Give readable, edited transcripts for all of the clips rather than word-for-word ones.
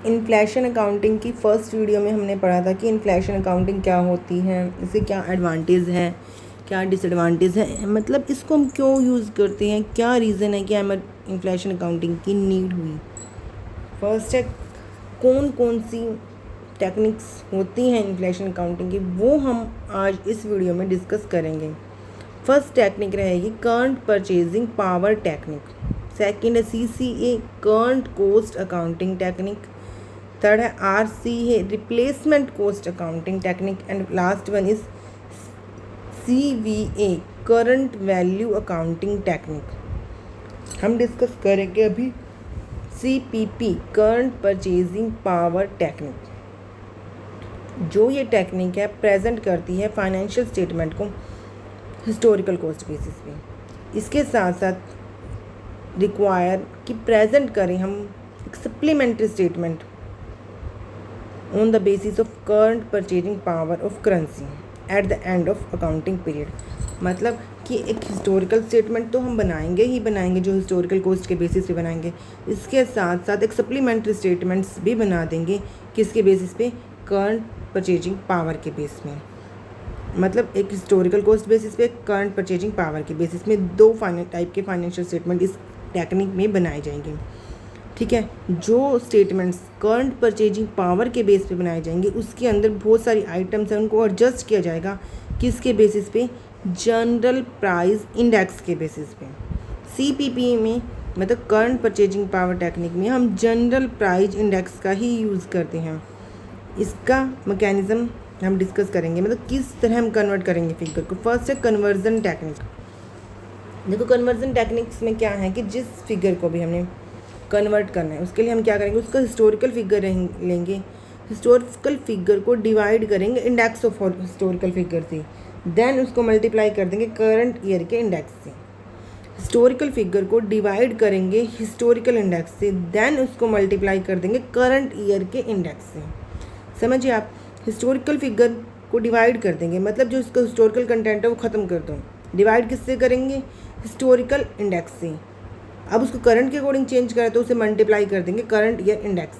Inflation accounting की first video में हमने पढ़ा था कि इन्फ्लेशन अकाउंटिंग क्या होती है, इससे क्या एडवांटेज है, क्या डिसएडवांटेज है, मतलब इसको हम क्यों यूज़ करते हैं, क्या रीज़न है कि हमें इन्फ्लेशन अकाउंटिंग की नीड हुई। फर्स्ट है कौन कौन सी टेक्निक्स होती हैं इन्फ्लेशन अकाउंटिंग की, वो हम आज इस वीडियो में डिस्कस करेंगे। फर्स्ट टेक्निक रहेगी current purchasing power technique, second है CCA current cost accounting technique, third है RCA replacement cost accounting technique and last one is CVA current value accounting technique. हम डिस्कस करेंगे अभी CPP current purchasing power technique. जो ये technique है present करती है फाइनेंशियल स्टेटमेंट को हिस्टोरिकल कॉस्ट बेसिस पे। इसके साथ साथ रिक्वायर कि प्रेजेंट करें हम एक supplementary statement on the basis of current purchasing power of currency at the end of accounting period. मतलब कि एक हिस्टोरिकल स्टेटमेंट तो हम बनाएंगे ही बनाएंगे जो हिस्टोरिकल कॉस्ट के बेसिस पे बनाएंगे, इसके साथ साथ एक सप्लीमेंट्री स्टेटमेंट्स भी बना देंगे किसके बेसिस पे, करंट परचेजिंग पावर के बेस में। मतलब एक हिस्टोरिकल कॉस्ट बेसिस पे, करंट परचेजिंग पावर के बेसिस में दो टाइप के फाइनेंशियल स्टेटमेंट इस टेक्निक में बनाए जाएंगे। ठीक है, जो स्टेटमेंट्स करंट परचेजिंग पावर के बेस पे बनाए जाएंगे उसके अंदर बहुत सारी आइटम्स हैं, उनको एडजस्ट किया जाएगा किसके बेसिस पे, जनरल प्राइस इंडेक्स के बेसिस पे। CPP में मतलब करंट परचेजिंग पावर टेक्निक में हम जनरल प्राइस इंडेक्स का ही यूज़ करते हैं। इसका मैकेनिज़्म हम डिस्कस करेंगे, मतलब किस तरह हम कन्वर्ट करेंगे फिगर को। फर्स्ट है कन्वर्जन टेक्निक। देखो कन्वर्जन टेक्निक्स में क्या है कि जिस फिगर को भी हमने कन्वर्ट करना है उसके लिए हम क्या करेंगे, उसका हिस्टोरिकल फिगर लेंगे, हिस्टोरिकल फिगर को डिवाइड करेंगे इंडेक्स ऑफ हिस्टोरिकल फिगर से, देन उसको मल्टीप्लाई कर देंगे करंट ईयर के इंडेक्स से। हिस्टोरिकल फिगर को डिवाइड करेंगे हिस्टोरिकल इंडेक्स से, देन उसको मल्टीप्लाई कर देंगे करंट ईयर के इंडेक्स से। समझिए आप, हिस्टोरिकल फिगर को डिवाइड कर देंगे मतलब जो इसका हिस्टोरिकल कंटेंट है वो ख़त्म कर दो, डिवाइड किससे करेंगे, हिस्टोरिकल इंडेक्स से। अब उसको करंट के अकॉर्डिंग चेंज करें तो उसे मल्टीप्लाई कर देंगे करंट ईयर इंडेक्स।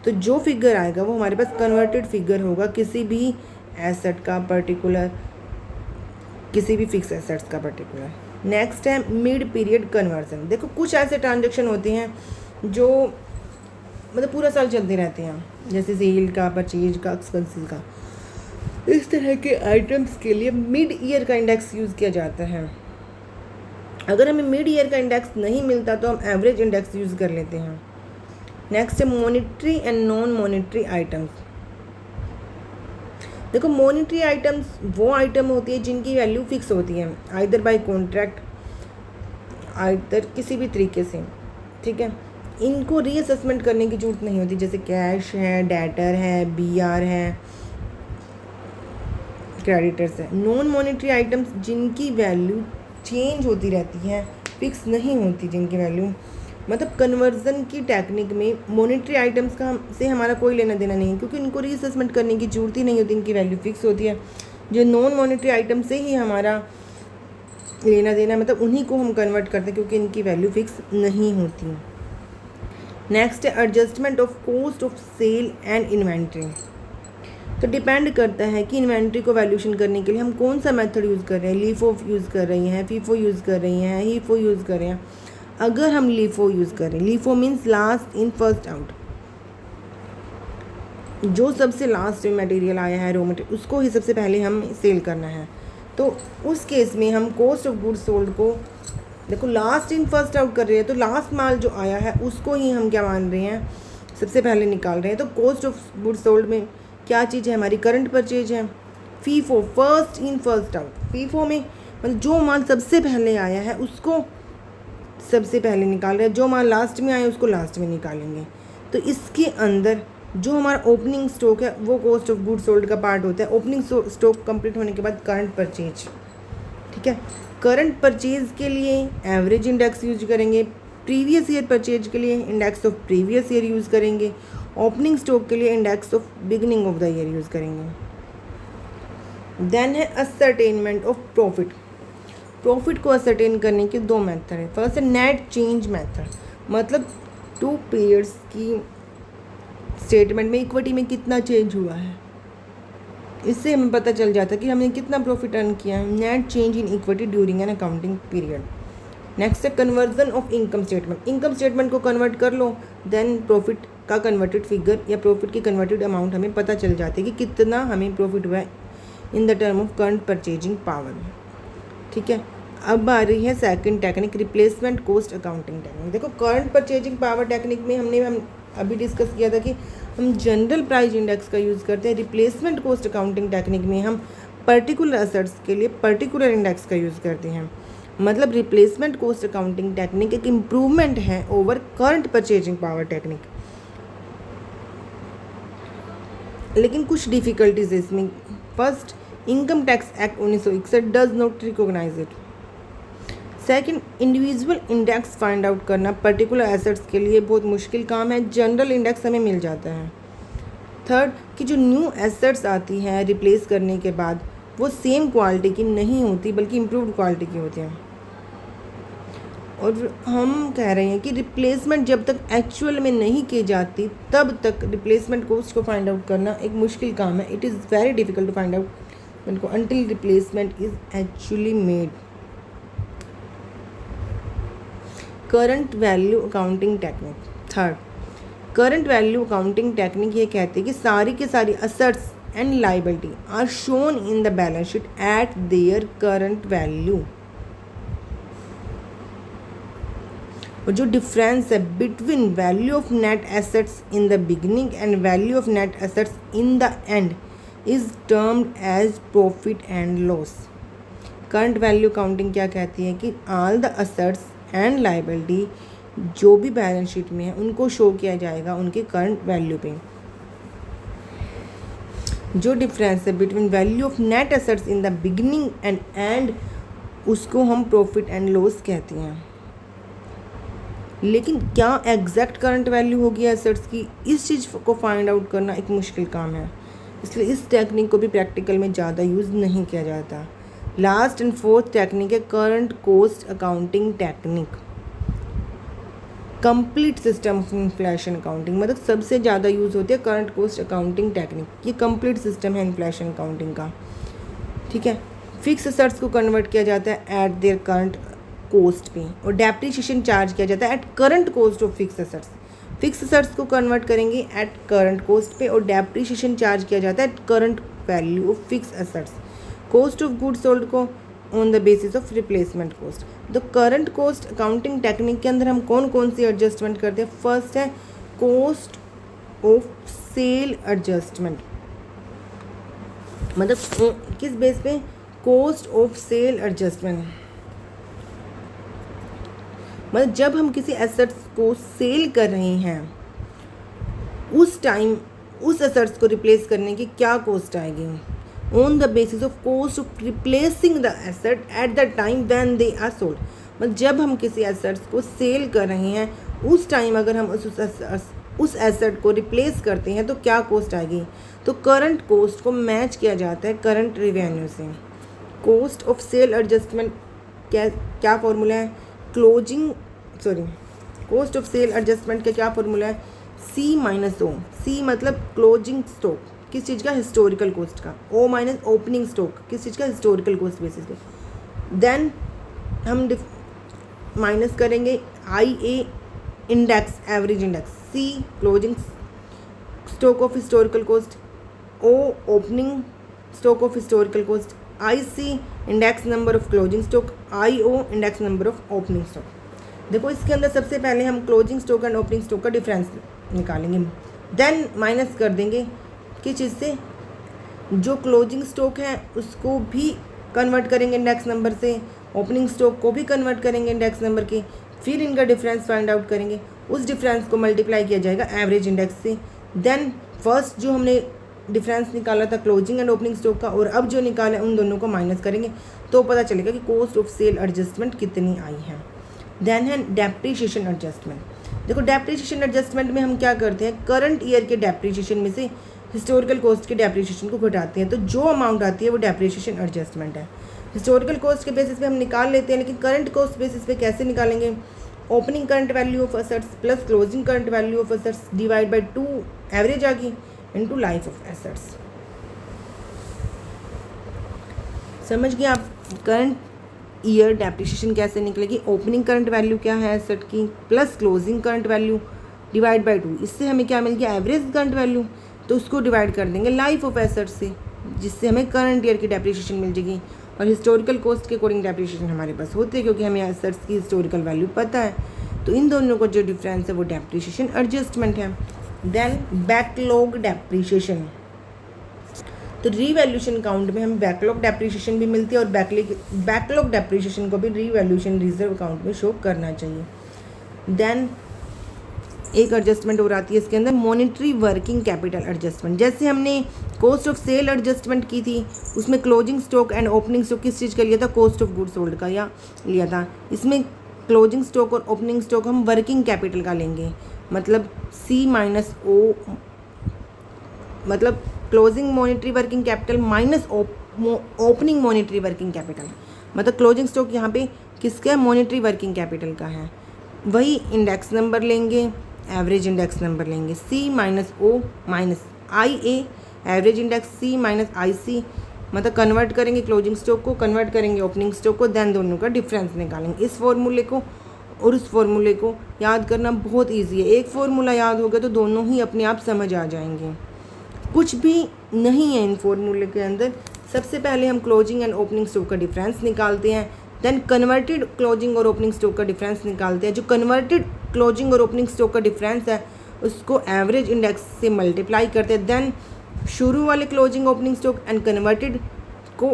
तो जो फिगर आएगा वो हमारे पास कन्वर्टेड फिगर होगा किसी भी एसेट का पर्टिकुलर, किसी भी फिक्स एसेट्स का पर्टिकुलर। नेक्स्ट है मिड पीरियड कन्वर्जन। देखो कुछ ऐसे ट्रांजेक्शन होते हैं जो मतलब पूरा साल चलते रहते हैं, जैसे सेल का, परचेज का, एक्सपेंसिस का। इस तरह के आइटम्स के लिए मिड ईयर का इंडेक्स यूज़ किया जाता है। अगर हमें मिड ईयर का इंडेक्स नहीं मिलता तो हम एवरेज इंडेक्स यूज़ कर लेते हैं। नेक्स्ट है monetary and non monetary items. देखो मॉनिटरी आइटम्स वो आइटम होती है जिनकी वैल्यू फिक्स होती है, आइदर बाय कॉन्ट्रैक्ट, आइदर किसी भी तरीके से। ठीक है, इनको रीअसेसमेंट करने की जरूरत नहीं होती, जैसे कैश है, डेटर है, BR है, क्रेडिटर्स है। नॉन मॉनिटरी आइटम्स जिनकी वैल्यू चेंज होती रहती है, फिक्स नहीं होती जिनकी वैल्यू, मतलब कन्वर्जन की टेक्निक में मॉनिटरी आइटम्स का से हमारा कोई लेना देना नहीं है क्योंकि इनको रीअसेसमेंट करने की जरूरत ही नहीं होती, इनकी वैल्यू फिक्स होती है। जो नॉन मॉनिटरी आइटम से ही हमारा लेना देना, मतलब उन्हीं को हम कन्वर्ट करते हैं क्योंकि इनकी वैल्यू फिक्स नहीं होती। नेक्स्ट है adjustment of cost of sale and inventory. तो डिपेंड करता है कि इन्वेंट्री को वैल्यूएशन करने के लिए हम कौन सा मेथड यूज़ कर रहे हैं, लीफो यूज़ कर रही हैं, फीफो यूज़ कर रही हैं, हीफो यूज़ कर रहे हैं। अगर हम लीफो यूज़ करें, LIFO means last in first out, जो सबसे लास्ट में मटेरियल आया है, रॉ मटेरियल, उसको ही सबसे पहले हम सेल करना है। तो उस केस में हम कॉस्ट ऑफ गुड्स सोल्ड को, देखो लास्ट इन फर्स्ट आउट कर रहे हैं तो लास्ट माल जो आया है उसको ही हम क्या मान रहे हैं, सबसे पहले निकाल रहे हैं। तो कॉस्ट ऑफ गुड्स सोल्ड में क्या चीज़ है हमारी, करंट परचेज है। FIFO first in first out, FIFO में मतलब जो माल सबसे पहले आया है उसको सबसे पहले निकाल रहे हैं, जो माल लास्ट में आया उसको लास्ट में निकालेंगे। तो इसके अंदर जो हमारा ओपनिंग स्टॉक है वो कॉस्ट ऑफ गुड्स सोल्ड का पार्ट होता है। ओपनिंग स्टॉक कंप्लीट होने के बाद करंट परचेज। ठीक है, करंट परचेज के लिए एवरेज इंडेक्स यूज करेंगे, प्रीवियस ईयर परचेज के लिए index of previous year use करेंगे, ओपनिंग स्टॉक के लिए index of beginning of the year use करेंगे। देन है असरटेनमेंट ऑफ प्रॉफिट। प्रॉफिट को असरटेन करने के दो मेथड है। फर्स्ट है नेट चेंज मेथड, मतलब 2 पीरियड्स की स्टेटमेंट में इक्विटी में कितना चेंज हुआ है, इससे हमें पता चल जाता है कि हमने कितना प्रॉफिट अर्न किया है। Net change in equity during an accounting period. Next है conversion of income statement. Income statement को कन्वर्ट कर लो, देन प्रॉफिट का कन्वर्टेड फिगर या प्रॉफिट की कन्वर्टेड अमाउंट हमें पता चल जाती है कि कितना हमें प्रॉफिट हुआ है in the term of current purchasing power. ठीक है, अब आ रही है second technique, replacement cost accounting technique. देखो करंट परचेजिंग पावर टेक्निक में हम अभी डिस्कस किया था कि हम जनरल प्राइस इंडेक्स का यूज़ करते हैं। रिप्लेसमेंट कॉस्ट अकाउंटिंग टेक्निक में हम पर्टिकुलर असेट्स के लिए पर्टिकुलर इंडेक्स का यूज़ करते हैं। मतलब रिप्लेसमेंट कॉस्ट अकाउंटिंग टेक्निक एक इम्प्रूवमेंट है over current purchasing power technique, लेकिन कुछ डिफ़िकल्टीज है इसमें। First, income tax act 1961 does not recognise it. Second, individual index find out करना पर्टिकुलर एसेट्स के लिए बहुत मुश्किल काम है, जनरल इंडेक्स हमें मिल जाता है। थर्ड, कि जो न्यू एसेट्स आती हैं रिप्लेस करने के बाद वो सेम क्वालिटी की नहीं होती बल्कि इम्प्रूव्ड क्वालिटी की होती हैं। और हम कह रहे हैं कि रिप्लेसमेंट जब तक एक्चुअल में नहीं की जाती तब तक रिप्लेसमेंट कॉस्ट को फाइंड आउट करना एक मुश्किल काम है। It is very difficult to find out until replacement is actually made. Current value accounting technique. Third, current value accounting technique ये कहती है कि सारी के सारी assets and liability are shown in the balance sheet at their current value. और जो difference है between value of net assets in the beginning and value of net assets in the end is termed as profit and loss. Current value accounting क्या कहती है कि all the assets and liability जो भी balance sheet में है उनको show किया जाएगा उनके करंट वैल्यू पे। जो डिफरेंस है between value of net assets in the beginning and and उसको हम प्रॉफिट एंड लॉस कहते हैं। लेकिन क्या एग्जैक्ट करंट वैल्यू होगी एसेट्स की, इस चीज़ को फाइंड आउट करना एक मुश्किल काम है, इसलिए इस टेक्निक को भी प्रैक्टिकल में ज़्यादा यूज़ नहीं किया जाता। लास्ट एंड फोर्थ टेक्निक है current cost accounting technique. Complete system of inflation accounting, मतलब सबसे ज़्यादा यूज़ होती है करंट कॉस्ट अकाउंटिंग टेक्निक। ये कंप्लीट सिस्टम है इन्फ्लेशन अकाउंटिंग का। ठीक है, फिक्स एसेट्स को कन्वर्ट किया जाता है एट देयर करंट कॉस्ट पे और डेप्रिसिएशन चार्ज किया जाता है at current cost of fix assets. Fix assets को कन्वर्ट करेंगे एट करंट कॉस्ट पे और डेप्रिसिएशन चार्ज किया जाता है at current value of fix assets. Cost of goods sold को on the basis of replacement cost. तो करंट कॉस्ट अकाउंटिंग टेक्निक के अंदर हम कौन कौन सी एडजस्टमेंट करते हैं? फर्स्ट है कॉस्ट ऑफ सेल एडजस्टमेंट, मतलब किस बेस पे? कॉस्ट ऑफ सेल एडजस्टमेंट, मतलब जब हम किसी एसेट्स को सेल कर रहे हैं उस टाइम उस एसेट्स को रिप्लेस करने की क्या कॉस्ट आएगी, on the basis of cost of replacing the asset at the time when they are sold. मतलब जब हम किसी एसेट्स को सेल कर रहे हैं उस टाइम अगर हम उस एसेट को रिप्लेस करते हैं तो क्या कॉस्ट आएगी, तो करंट कॉस्ट को मैच किया जाता है करंट रेवेन्यू से। कॉस्ट ऑफ सेल एडजस्टमेंट क्या फॉर्मूला है? कॉस्ट ऑफ सेल एडजस्टमेंट का क्या फॉर्मूला है? C-O। C मतलब क्लोजिंग स्टॉक, किस चीज़ का? हिस्टोरिकल कॉस्ट का। O माइनस ओपनिंग स्टॉक, किस चीज़ का? हिस्टोरिकल कॉस्ट बेसिस पे। देन हम माइनस करेंगे IA index, average index. C closing stock of historical cost, O opening stock of historical cost, IC index number of closing stock, IO index number of opening stock. देखो इसके अंदर सबसे पहले हम closing stock and opening stock का difference निकालेंगे, then minus कर देंगे किस चीज़ से? जो क्लोजिंग स्टॉक है उसको भी कन्वर्ट करेंगे इंडेक्स नंबर से, ओपनिंग स्टॉक को भी कन्वर्ट करेंगे इंडेक्स नंबर के, फिर इनका डिफरेंस फाइंड आउट करेंगे, उस डिफरेंस को मल्टीप्लाई किया जाएगा एवरेज इंडेक्स से। देन फर्स्ट जो हमने डिफरेंस निकाला था क्लोजिंग एंड ओपनिंग स्टॉक का और अब जो निकाला उन दोनों को माइनस करेंगे तो पता चलेगा कि कॉस्ट ऑफ सेल एडजस्टमेंट कितनी आई है। देन है डेप्रिसिएशन एडजस्टमेंट। देखो डेप्रिसिएशन एडजस्टमेंट में हम क्या करते हैं? करंट ईयर के डेप्रिसिएशन में से हिस्टोरिकल कॉस्ट के डेप्रिसिएशन को घटाते हैं, तो जो अमाउंट आती है वो डेप्रिसिएशन एडजस्टमेंट है। हिस्टोरिकल कॉस्ट के बेसिस पे हम निकाल लेते हैं, लेकिन करंट कॉस्ट बेसिस पे कैसे निकालेंगे? Opening current value of assets plus closing current value of assets divide by 2 average आ गई इनटू लाइफ ऑफ एसेट्स। समझ गए आप करंट ईयर डेप्रिसिएशन कैसे निकलेगी? ओपनिंग करंट वैल्यू क्या है एसेट की plus closing current value divide by 2, इससे हमें क्या मिल गया एवरेज करंट वैल्यू, तो उसको डिवाइड कर देंगे लाइफ ऑफ एसेट से, जिससे हमें करंट ईयर की डेप्रिसिएशन मिल जाएगी। और हिस्टोरिकल कॉस्ट के अकॉर्डिंग डेप्रिसिएशन हमारे पास होते हैं क्योंकि हमें एसेट्स की हिस्टोरिकल वैल्यू पता है, तो इन दोनों का जो डिफरेंस है वो डेप्रिसिएशन एडजस्टमेंट है। देन बैकलॉग डेप्रिसिएशन, तो रीवैल्यूएशन अकाउंट में हमें बैकलॉग डेप्रिसिएशन भी मिलती है और बैकलॉग डेप्रिसिएशन को भी रीवैल्यूएशन रिजर्व अकाउंट में शो करना चाहिए। देन एक एडजस्टमेंट और आती है इसके अंदर मॉनेटरी वर्किंग कैपिटल एडजस्टमेंट। जैसे हमने कॉस्ट ऑफ सेल एडजस्टमेंट की थी, उसमें closing stock and opening stock किस चीज़ का लिया था? कॉस्ट ऑफ गुड्स सोल्ड का या लिया था। इसमें क्लोजिंग स्टॉक और ओपनिंग स्टॉक हम वर्किंग कैपिटल का लेंगे, मतलब C माइनस O, मतलब closing monetary working capital minus opening monetary working capital, मतलब क्लोजिंग स्टॉक यहाँ पे किसका? मॉनेटरी वर्किंग कैपिटल का है। वही इंडेक्स नंबर लेंगे, एवरेज इंडेक्स नंबर लेंगे, C minus O minus IA, average index C minus IC, मतलब कन्वर्ट करेंगे क्लोजिंग स्टॉक को, कन्वर्ट करेंगे ओपनिंग स्टॉक को, देन दोनों का डिफरेंस निकालेंगे। इस फॉर्मूले को और उस फॉर्मूले को याद करना बहुत इजी है, एक फार्मूला याद हो गया तो दोनों ही अपने आप समझ आ जाएंगे, कुछ भी नहीं है इन फॉर्मूले के अंदर। सबसे पहले हम क्लोजिंग एंड ओपनिंग स्टॉक का डिफरेंस निकालते हैं, देन कन्वर्टेड क्लोजिंग और ओपनिंग स्टॉक का डिफरेंस निकालते हैं। जो कन्वर्टेड क्लोजिंग और ओपनिंग स्टॉक का डिफरेंस है उसको एवरेज इंडेक्स से मल्टीप्लाई करते हैं, देन शुरू वाले closing opening stock and converted को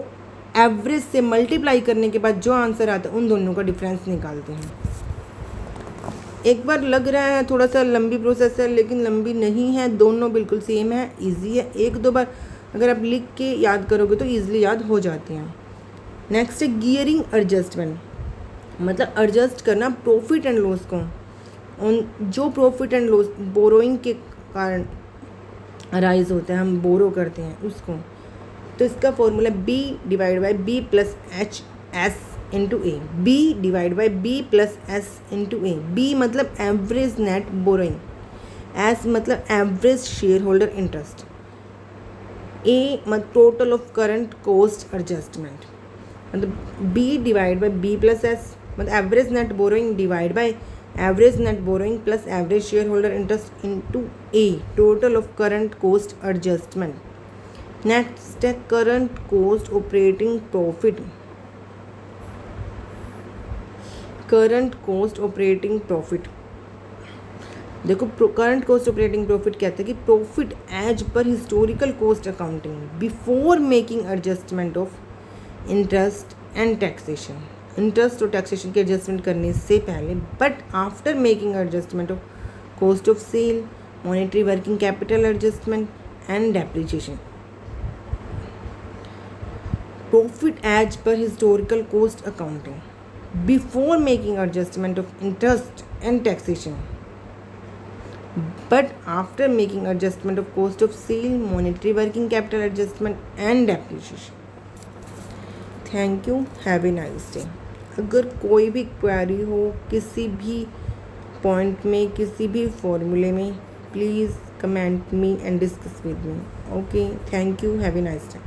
एवरेज से मल्टीप्लाई करने के बाद जो आंसर आता है उन दोनों का डिफरेंस निकालते हैं। एक बार लग रहा है थोड़ा सा लंबी प्रोसेस है, लेकिन लंबी नहीं है, दोनों बिल्कुल सेम है, इजी है। एक दो बार अगर आप लिख के याद करोगे तो ईजिली याद हो जाते हैं। नेक्स्ट है गियरिंग एडजस्टमेंट, मतलब एडजस्ट करना प्रॉफिट एंड लॉस को, उन जो प्रॉफिट एंड लॉस बोरोइंग के कारण अराइज होता है, हम बोरो करते हैं उसको, तो इसका formula B divide by B plus HS into A, B divide by B plus S into A। B मतलब एवरेज नेट बोरोइंग, S मतलब average share holder interest, A मतलब total of current cost adjustment, मतलब B divide by B plus S मतलब average net borrowing divide by average net borrowing plus average share holder interest into A, total of current cost adjustment. Next है current cost operating profit, current cost operating profit, देखो current cost operating profit कहते हैं कि profit as per historical cost accounting before making adjustment of interest and taxation, interest और taxation के adjustment करने से पहले, but after making adjustment of cost of sale, monetary working capital adjustment and depreciation. Profit as per historical cost accounting before making adjustment of interest and taxation, but after making adjustment of cost of sale, monetary working capital adjustment and depreciation. Thank you, have a nice day. अगर कोई भी query हो किसी भी point में, किसी भी फॉर्मूले में, please comment me and discuss with me. Okay, thank you, have a nice day.